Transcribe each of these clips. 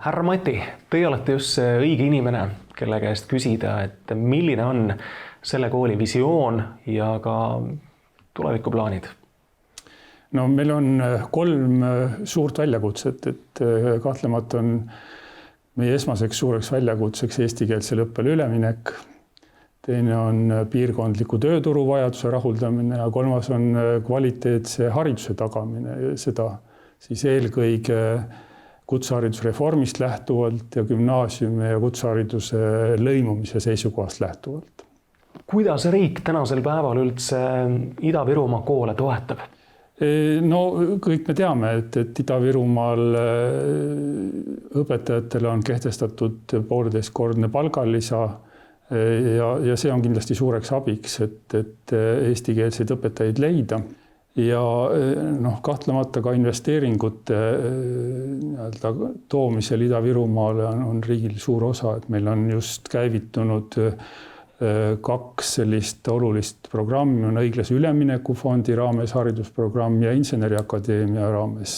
Härra Mati, teie olete just see õige inimene, kelle käest küsida, et milline on selle kooli visioon ja ka tulevikuplaanid? No meil on 3 suurt väljakutset, et kahtlemata on meie esmaseks suureks väljakutseks eestikeelsele õppele üleminek. Teine on piirkondliku tööturu vajaduse rahuldamine ja 3. on kvaliteetse hariduse tagamine ja seda siis eelkõige kutseharidusreformist lähtuvalt ja gümnaasiumi ja kutsehariduse lõimumise seisukohast lähtuvalt. Kuidas riik tänasel päeval üldse Ida-Virumaa koole toetab? No kõik me teame, et Ida-Virumaal õpetajatele on kehtestatud 1,5-kordne palgalisa ja see on kindlasti suureks abiks, et eestikeelseid õpetajaid leida. Ja kahtlemata ka investeeringute toomisel Ida-Virumaale on riigil suur osa, et meil on just käivitunud 2 sellist olulist programmi, on õiglase ülemineku fondi raames haridusprogramm ja Inseneriakadeemia raames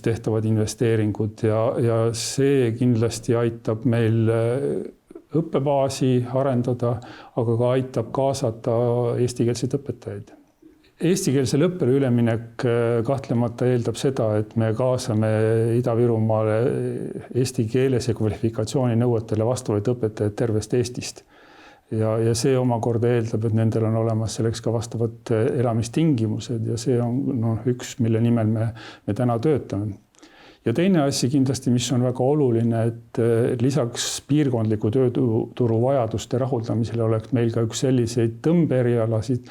tehtavad investeeringud ja see kindlasti aitab meil õppebaasi arendada, aga ka aitab kaasata eestikeelseid õpetajaid. Eestikeelsele õppele üleminek kahtlemata eeldab seda, et me kaasame Ida-Virumaale eesti keeles ja kvalifikatsiooninõuetele vastavaid õpetajaid tervest Eestist. Ja see omakorda eeldab, et nendel on olemas selleks ka vastavad elamistingimused ja see on üks, mille nimel me täna töötame. Ja teine asi kindlasti, mis on väga oluline, et lisaks piirkondliku tööturu vajaduste rahuldamisele oleks meil ka üks selliseid tõmbeerialasid,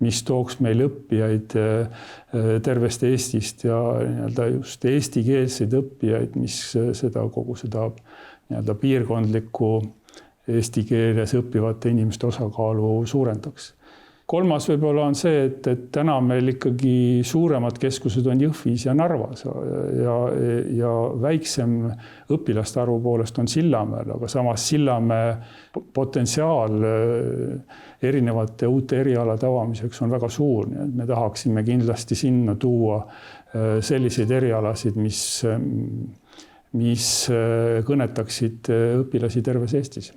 mis tooks meil õppijaid tervest Eestist ja just eestikeelseid õppijaid, mis kogu seda piirkondlikku eesti keeles õppivate inimeste osakaalu suurendaks. 3. võib-olla on see, et täna meil ikkagi suuremad keskused on Jõhvis ja Narvas ja väiksem õpilaste arvu poolest on Sillamäel, aga samas Sillamäe potentsiaal erinevate uute erialade avamiseks on väga suur. Me tahaksime kindlasti sinna tuua selliseid erialasid, mis kõnetaksid õpilasi terves Eestis.